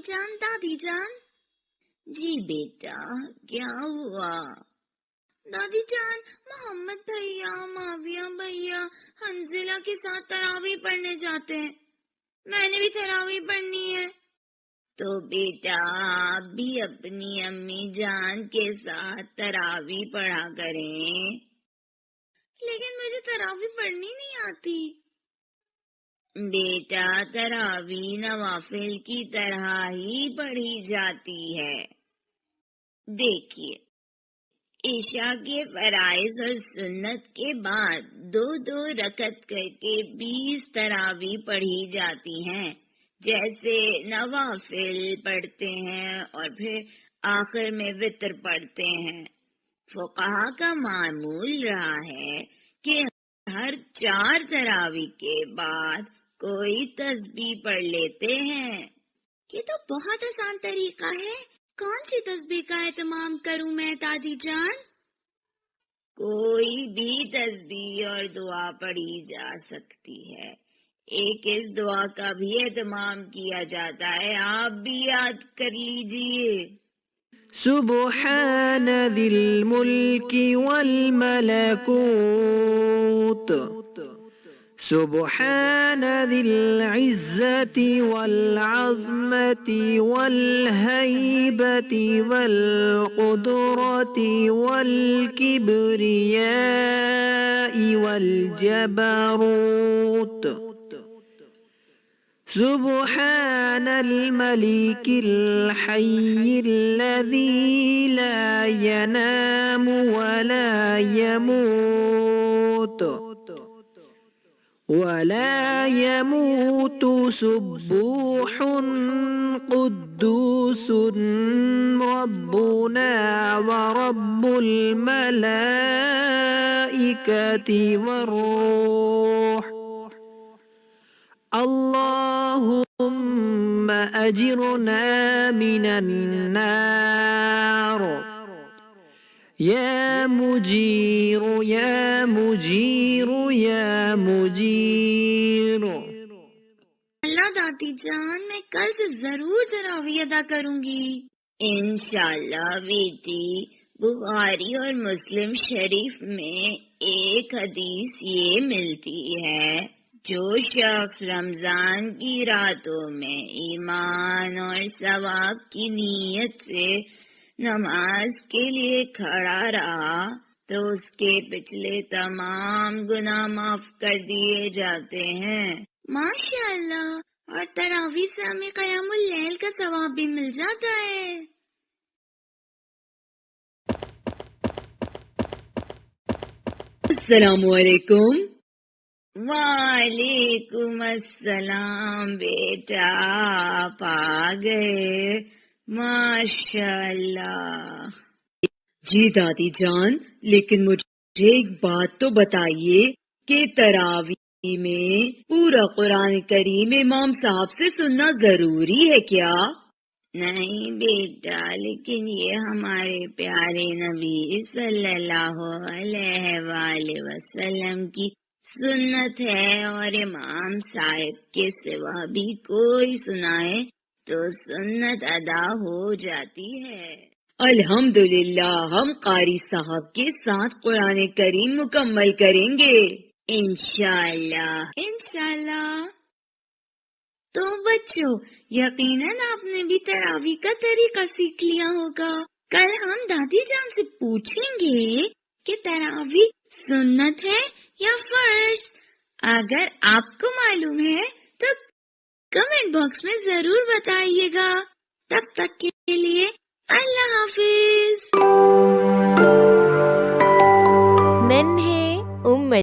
جان دادی جان. جی بیٹا کیا ہوا؟ دادی جان محمد بھیا معاویہ بھیا حنزلہ کے ساتھ تراویح پڑھنے جاتے ہیں. میں نے بھی تراویح پڑھنی ہے. تو بیٹا آپ بھی اپنی امی جان کے ساتھ تراویح پڑھا کریں. لیکن مجھے تراویح پڑھنی نہیں آتی. بیٹا تراویح نوافل کی طرح ہی پڑھی جاتی ہے. دیکھیے عشاء کے فرائض اور سنت کے بعد 2 رکعت کر کے 20 تراویح پڑھی جاتی ہیں. جیسے نوافل پڑھتے ہیں اور پھر آخر میں وتر پڑھتے ہیں. فقہا کا معمول رہا ہے کہ ہر 4 تراویح کے بعد کوئی تسبیح پڑھ لیتے ہیں. یہ تو بہت آسان طریقہ ہے. کون سی تسبیح کا اہتمام کروں میں دادی جان؟ کوئی بھی تسبیح اور دعا پڑھی جا سکتی ہے. ایک اس دعا کا بھی اہتمام کیا جاتا ہے، آپ بھی یاد کر لیجئے. سبحان ذی الملک والملکوت سبحان ذی العزت والعظمت والہیبت والقدرت والکبریاء والجبروت سبحان الملك الحي الذي لا ينام ولا يموت سبوح قدوس ربنا ورب الملائكة والروح اللهم أجرنا من النار يا مجير يا مجير يا مجير. اللہ دادی جان میں کل سے ضرور تراویح ادا کروں گی. انشاءاللہ بیٹی. بخاری اور مسلم شریف میں ایک حدیث یہ ملتی ہے، جو شخص رمضان کی راتوں میں ایمان اور ثواب کی نیت سے نماز کے لیے کھڑا رہا تو اس کے پچھلے تمام گناہ معاف کر دیے جاتے ہیں. ماشاء اللہ. اور تراویح سے ہمیں قیام اللیل کا ثواب بھی مل جاتا ہے. السلام علیکم. وعلیکم السلام بیٹا، آپ آ گئے. ماشاء اللہ. جی دادی جان، لیکن مجھے ایک بات تو بتائیے کہ تراویح میں پورا قرآن کریم امام صاحب سے سننا ضروری ہے کیا؟ نہیں بیٹا، لیکن یہ ہمارے پیارے نبی صلی اللہ علیہ وآلہ وسلم کی سنت ہے، اور امام صاحب کے سوا بھی کوئی سنائے تو سنت ادا ہو جاتی ہے. الحمدللہ، ہم قاری صاحب کے ساتھ قرآن کریم مکمل کریں گے انشاءاللہ انشاءاللہ. تو بچوں، یقیناً آپ نے بھی تراویح کا طریقہ سیکھ لیا ہوگا. کل ہم دادی جان سے پوچھیں گے کہ تراویح سنت ہے یا فرض. اگر آپ کو معلوم ہے تو کمنٹ باکس میں ضرور بتائیے گا. تب تک کے لیے اللہ حافظ. ننھے